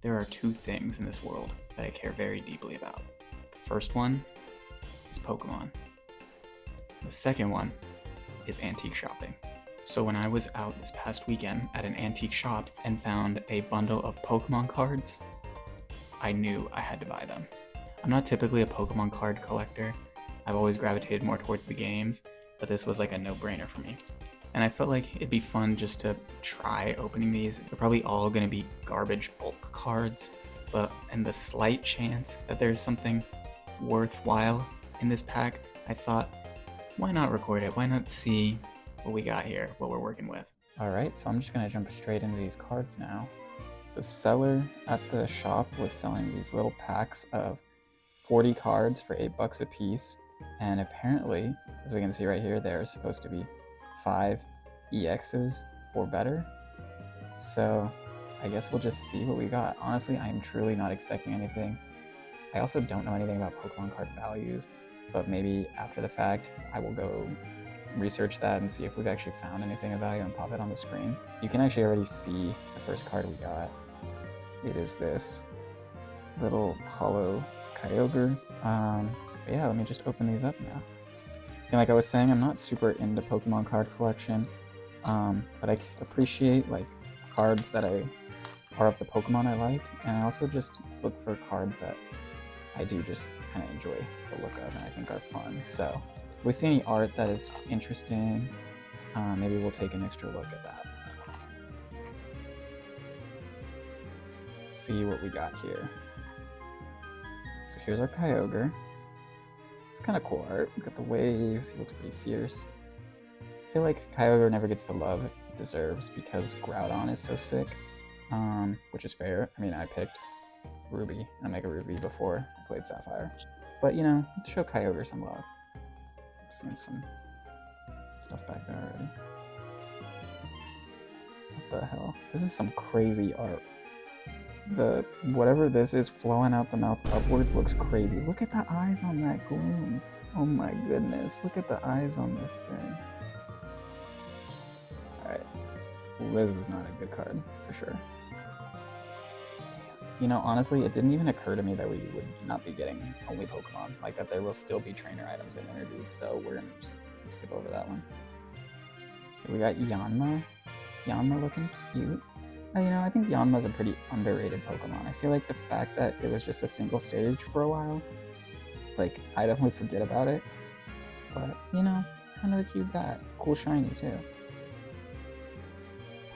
There are two things in this world that I care very deeply about. The first one is Pokemon. The second one is antique shopping. So when I was out this past weekend at an antique shop and found a bundle of Pokemon cards, I knew I had to buy them. I'm not typically a Pokemon card collector. I've always gravitated more towards the games, but this was like a no-brainer for me. And I felt like it'd be fun just to try opening these. They're probably all going to be garbage bulk cards, but in the slight chance that there's something worthwhile in this pack, I thought, why not record it? Why not see what we got here, what we're working with? Alright, so I'm just going to jump straight into these cards now. The seller at the shop was selling these little packs of 40 cards for $8 a piece, and apparently, as we can see right here, they're supposed to be 5 EXs or better. So I guess we'll just see what we got. Honestly, I'm truly not expecting anything. I also don't know anything about Pokemon card values, but maybe after the fact, I will go research that and see if we've actually found anything of value and pop it on the screen. You can actually already see the first card we got. It is this little hollow Kyogre. Yeah, let me just open these up now. And like I was saying, I'm not super into Pokemon card collection, but I appreciate like cards that are of the Pokemon I like, and I also just look for cards that I do just kind of enjoy the look of and I think are fun. So if we see any art that is interesting, maybe we'll take an extra look at that. Let's see what we got here. So here's our Kyogre. It's kind of cool art. Got the waves, he looks pretty fierce. I feel like Kyogre never gets the love it deserves because Groudon is so sick, which is fair. I mean, I picked Ruby and Omega Ruby before I played Sapphire. But, you know, let's show Kyogre some love. I'm seeing some stuff back there already. What the hell? This is some crazy art. The whatever this is flowing out the mouth upwards looks crazy. Look at the eyes on that gloom. Oh my goodness. Look at the eyes on this thing. Alright. Liz is not a good card, for sure. You know, honestly, it didn't even occur to me that we would not be getting only Pokemon. Like, that there will still be trainer items in introduced, so we're gonna just skip over that one. Okay, we got Yanma. Yanma looking cute. You know, I think Yanma's a pretty underrated Pokemon. I feel like the fact that it was just a single stage for a while, like, I definitely forget about it. But, you know, kind of a cute guy. Cool shiny, too.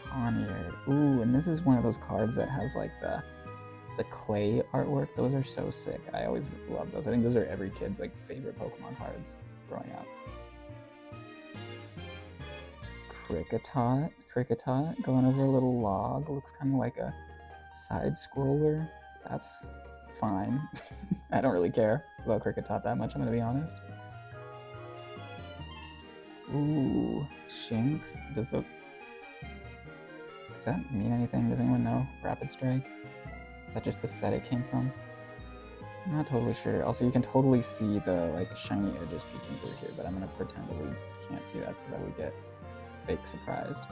Poniard. Ooh, and this is one of those cards that has, like, the clay artwork. Those are so sick. I always love those. I think those are every kid's, like, favorite Pokemon cards growing up. Kricketot going over a little log. Looks kind of like a side scroller. That's fine. I don't really care about Kricketot that much, I'm gonna be honest. Ooh, Shinx. Does that mean anything? Does anyone know? Rapid Strike? Is that just the set it came from? I'm not totally sure. Also, you can totally see the like shiny edges peeking through here, but I'm gonna pretend that we can't see that so that we get fake surprised.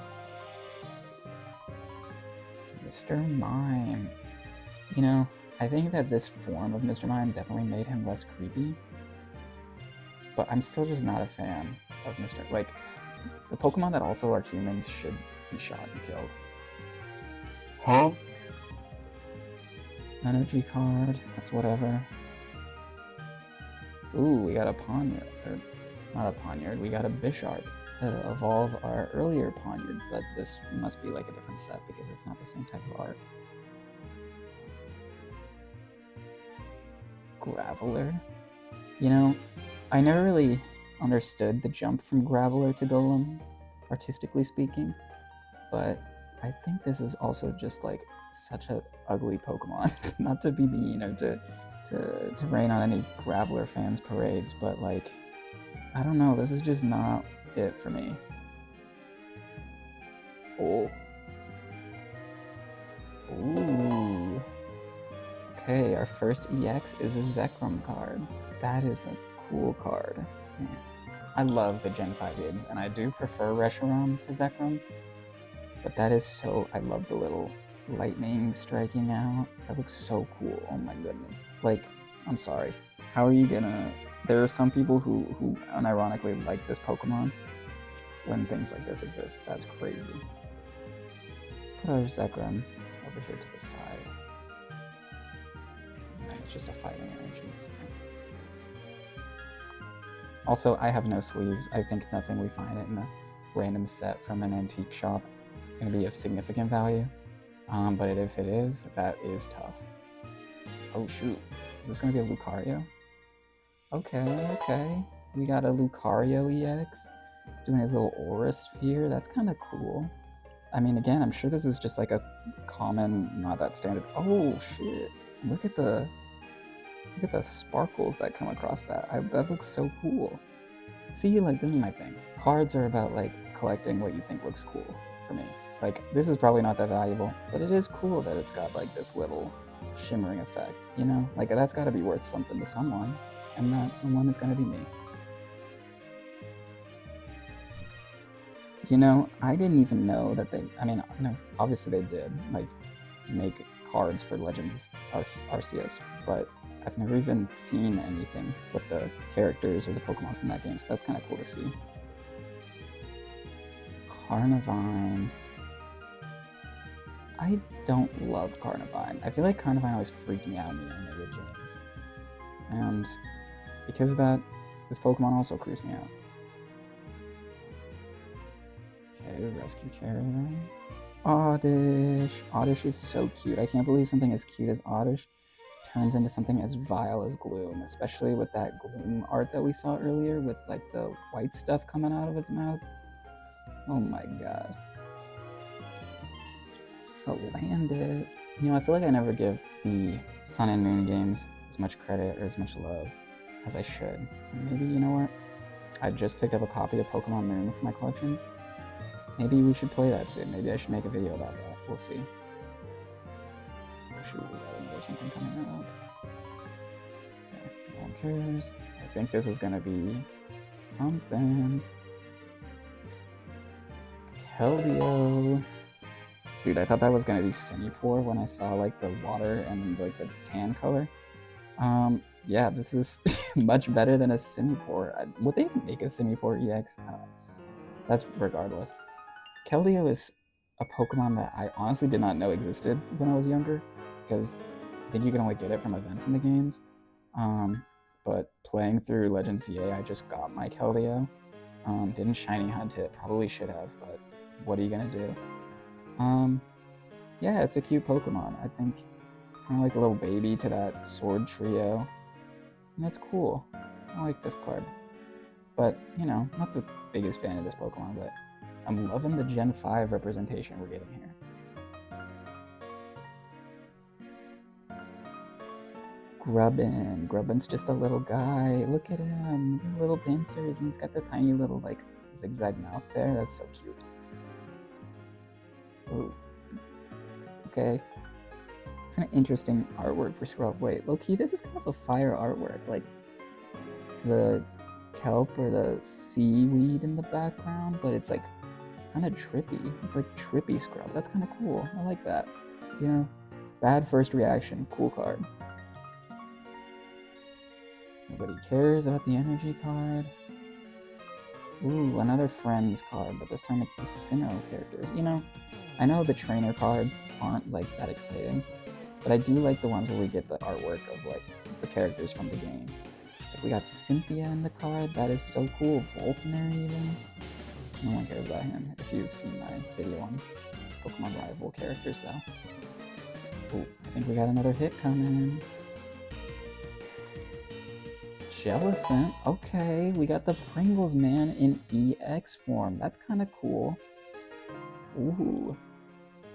Mr. Mime. You know, I think that this form of Mr. Mime definitely made him less creepy, but I'm still just not a fan of Mr. Like, the Pokemon that also are humans should be shot and killed. Huh? Energy card, that's whatever. Ooh, we got a Poniard, or not a Poniard, we got a Bisharp to evolve our earlier Poniard, but this must be like a different set because it's not the same type of art. Graveler. You know, I never really understood the jump from Graveler to Golem, artistically speaking, but I think this is also just like such an ugly Pokemon. Not to be mean or to rain on any Graveler fans' parades, but like, I don't know, this is just not it for me. Oh. Ooh. Okay, our first EX is a Zekrom card. That is a cool card. I love the Gen 5 games, and I do prefer Reshiram to Zekrom, but that is so... I love the little lightning striking out. That looks so cool. Oh my goodness. Like, I'm sorry. How are you gonna... There are some people who unironically like this Pokemon when things like this exist. That's crazy. Let's put our Zekrom over here to the side. And it's just a fighting energy. So. Also, I have no sleeves. I think nothing we find in a random set from an antique shop is going to be of significant value. But if it is, that is tough. Oh shoot, is this going to be a Lucario? Okay. We got a Lucario EX. He's doing his little aura sphere. That's kind of cool. I mean, again, I'm sure this is just like a common, not that standard. Oh shit! Look at the sparkles that come across that. That looks so cool. See, like, this is my thing. Cards are about like collecting what you think looks cool for me. Like, this is probably not that valuable, but it is cool that it's got like this little shimmering effect, you know? Like, that's got to be worth something to someone, and that someone is going to be me. You know, I didn't even know that they, I mean, no, obviously they did, like, make cards for Legends Arceus, but I've never even seen anything with the characters or the Pokemon from that game, so that's kind of cool to see. Carnivine. I don't love Carnivine. I feel like Carnivine always freaked me out in the animated games. And because of that, this Pokemon also creeps me out. Okay, rescue carrier. Oddish. Oddish is so cute. I can't believe something as cute as Oddish turns into something as vile as Gloom, especially with that Gloom art that we saw earlier with like the white stuff coming out of its mouth. Oh my god. Salandit. You know, I feel like I never give the Sun and Moon games as much credit or as much love as I should. Maybe, you know what? I just picked up a copy of Pokemon Moon for my collection. Maybe we should play that soon. Maybe I should make a video about that. We'll see. Oh shoot, we got another something coming out. Okay, no one cares. I think this is gonna be something. Keldeo. Dude, I thought that was gonna be Simipour when I saw like the water and like the tan color. Yeah, this is much better than a Simipour. Would they even make a Simipour EX? That's regardless. Keldeo is a Pokemon that I honestly did not know existed when I was younger, because I think you can only get it from events in the games. But playing through Legends CA, I just got my Keldeo. Didn't shiny hunt it, probably should have, but what are you gonna do? Yeah, it's a cute Pokemon. I think it's kind of like a little baby to that Sword Trio. And that's cool. I like this card. But, you know, not the biggest fan of this Pokemon, but I'm loving the Gen 5 representation we're getting here. Grubbin. Grubbin's just a little guy. Look at him. Little pincers, and he's got the tiny little, like, zigzag mouth there. That's so cute. Ooh. Okay. It's an interesting artwork for Scrub. Wait, low-key, this is kind of a fire artwork. Like, the kelp or the seaweed in the background, but it's, like, kind of trippy. It's, like, trippy Scrub. That's kind of cool. I like that. You know, bad first reaction. Cool card. Nobody cares about the energy card. Ooh, another Friends card, but this time it's the Sinnoh characters. You know, I know the trainer cards aren't like that exciting, but I do like the ones where we get the artwork of like the characters from the game. Like we got Cynthia in the card, that is so cool. Volkner even. No one cares about him if you've seen my video on Pokemon rival characters though. Ooh, I think we got another hit coming. Jellicent. Okay, we got the Pringles man in EX form. That's kind of cool. Ooh.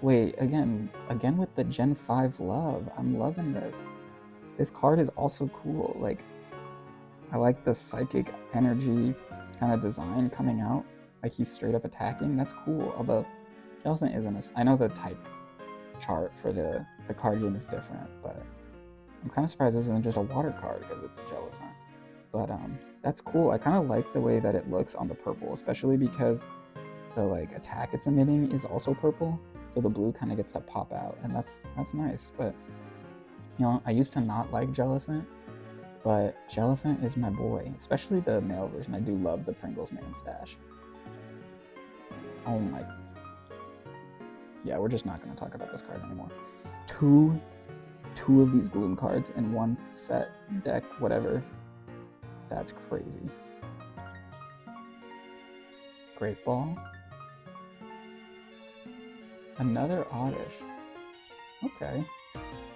Wait, again with the Gen 5 love. I'm loving this. This card is also cool. Like, I like the psychic energy kind of design coming out. Like, he's straight up attacking. That's cool. Although, Jellicent isn't I know the type chart for the card game is different, but I'm kind of surprised this isn't just a water card because it's a Jellicent. But that's cool. I kind of like the way that it looks on the purple, especially because the like attack it's emitting is also purple. so the blue kind of gets to pop out, and that's nice. But you know, I used to not like Jellicent, but Jellicent is my boy, especially the male version. I do love the Pringles Man stash. Oh my. Yeah, we're just not going to talk about this card anymore. Two of these Gloom cards in one set, deck, whatever. That's crazy. Great Ball. Another Oddish. Okay.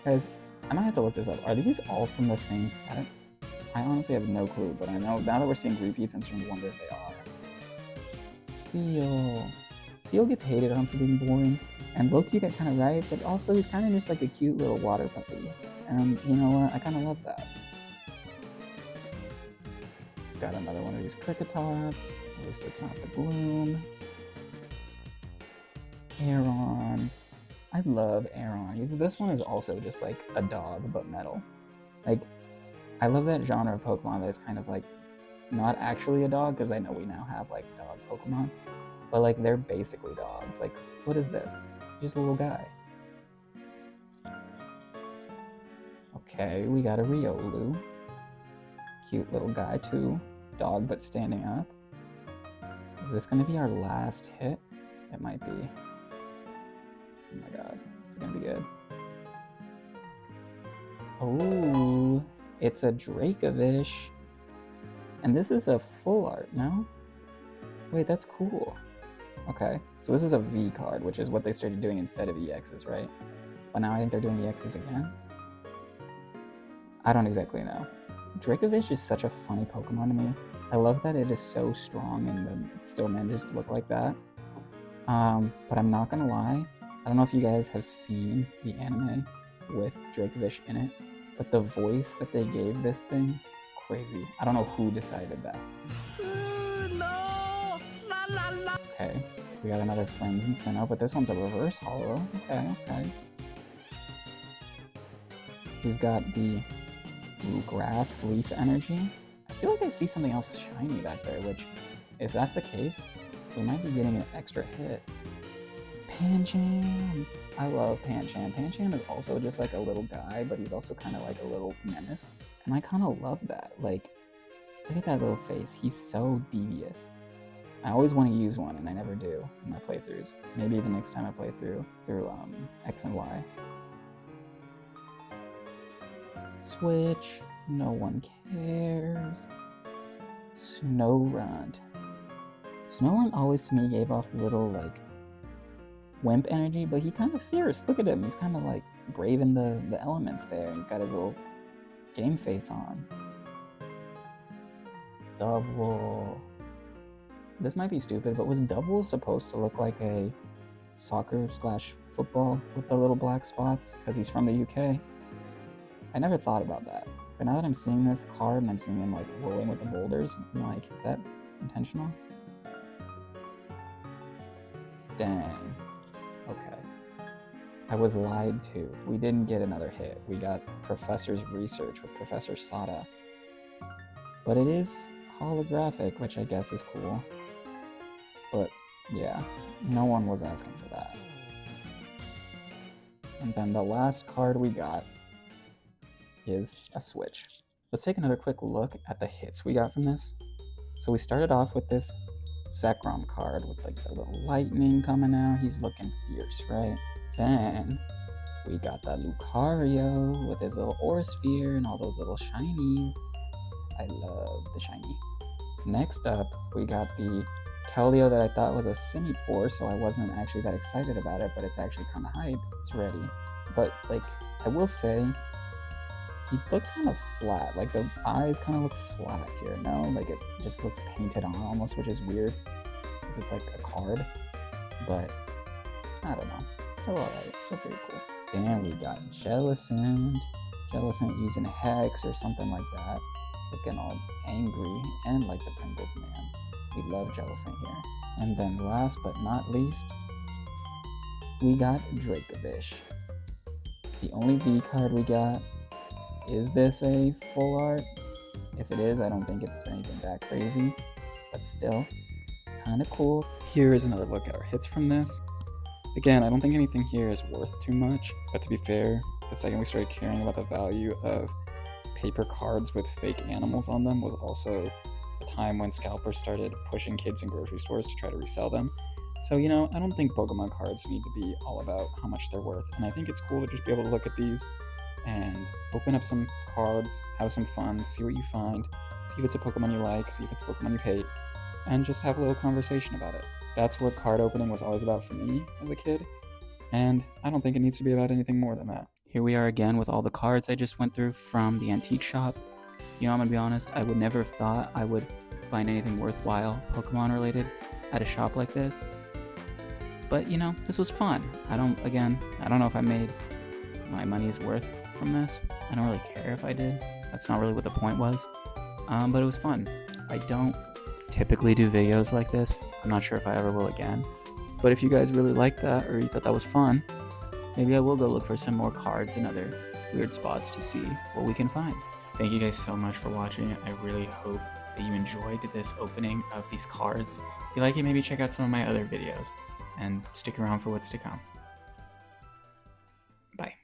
Guys, I might have to look this up. Are these all from the same set? I honestly have no clue, but I know now that we're seeing repeats, I'm starting to wonder if they are. Seal. Seal gets hated on for being boring, and low-key they're kind of right, but also he's kind of just like a cute little water puppy. And you know what? I kind of love that. Got another one of these Cricketots. At least it's not the Gloom. Aeron. I love Aeron. This one is also just like a dog, but metal. Like, I love that genre of Pokemon that is kind of like not actually a dog, because I know we now have like dog Pokemon, but like they're basically dogs. Like, what is this? Just a little guy. Okay, we got a Riolu. Cute little guy too. Dog, but standing up. Is this going to be our last hit? It might be. Oh my god, it's going to be good. Oh, it's a Dracovish. And this is a full art, no? Wait, that's cool. Okay, so this is a V card, which is what they started doing instead of EXs, right? But now I think they're doing EXs again? I don't exactly know. Dracovish is such a funny Pokemon to me. I love that it is so strong and then it still manages to look like that. But I'm not gonna lie, I don't know if you guys have seen the anime with Dracovish in it, but the voice that they gave this thing, crazy. I don't know who decided that. No! La la la! Okay, we got another Friends and Sinnoh, but this one's a reverse holo. Okay. We've got the Grass Leaf Energy. I feel like I see something else shiny back there, which, if that's the case, we might be getting an extra hit. Pancham! I love Pancham. Pancham is also just like a little guy, but he's also kind of like a little menace. And I kind of love that. Like, look at that little face. He's so devious. I always want to use one, and I never do in my playthroughs. Maybe the next time I play through X and Y. Switch. No one cares. Snorunt. Snorunt always to me gave off little like wimp energy, but he kind of fierce. Look at him. He's kind of like braving the elements there. He's got his little game face on. Double. This might be stupid, but was Double supposed to look like a soccer/football with the little black spots because he's from the UK? I never thought about that. But now that I'm seeing this card and I'm seeing him like rolling with the boulders, I'm like, is that intentional? Dang. Okay. I was lied to. We didn't get another hit. We got Professor's Research with Professor Sada. But it is holographic, which I guess is cool. But yeah, no one was asking for that. And then the last card we got is a switch. Let's take another quick look at the hits we got from this. So we started off with this Zekrom card with like the little lightning coming out. He's looking fierce, right? Then we got that Lucario with his little Aura Sphere and all those little shinies. I love the shiny. Next up, we got the Keldeo that I thought was a Simipour, so I wasn't actually that excited about it, but it's actually kind of hype. It's ready. But like, I will say, he looks kind of flat. Like the eyes kind of look flat here, no? Like it just looks painted on almost, which is weird because it's like a card. But I don't know. Still alright. Still pretty cool. Then we got Jellicent. Jellicent using Hex or something like that. Looking all angry and like the Pringles man. We love Jellicent here. And then last but not least, we got Dracovish. The only V card we got. Is this a full art? If it is, I don't think it's anything that crazy, but still, kind of cool. Here is another look at our hits from this. Again, I don't think anything here is worth too much, but to be fair, the second we started caring about the value of paper cards with fake animals on them was also the time when scalpers started pushing kids in grocery stores to try to resell them. So, I don't think Pokemon cards need to be all about how much they're worth, and I think it's cool to just be able to look at these and open up some cards, have some fun, see what you find, see if it's a Pokemon you like, see if it's a Pokemon you hate, and just have a little conversation about it. That's what card opening was always about for me as a kid, and I don't think it needs to be about anything more than that. Here we are again with all the cards I just went through from the antique shop. I'm gonna be honest, I would never have thought I would find anything worthwhile Pokemon related at a shop like this. But this was fun. I don't know if I made my money's worth from this. I don't really care if I did. That's not really what the point was. But it was fun. I don't typically do videos like this. I'm not sure if I ever will again. But if you guys really liked that or you thought that was fun, maybe I will go look for some more cards and other weird spots to see what we can find. Thank you guys so much for watching. I really hope that you enjoyed this opening of these cards. If you like it, maybe check out some of my other videos and stick around for what's to come. Bye.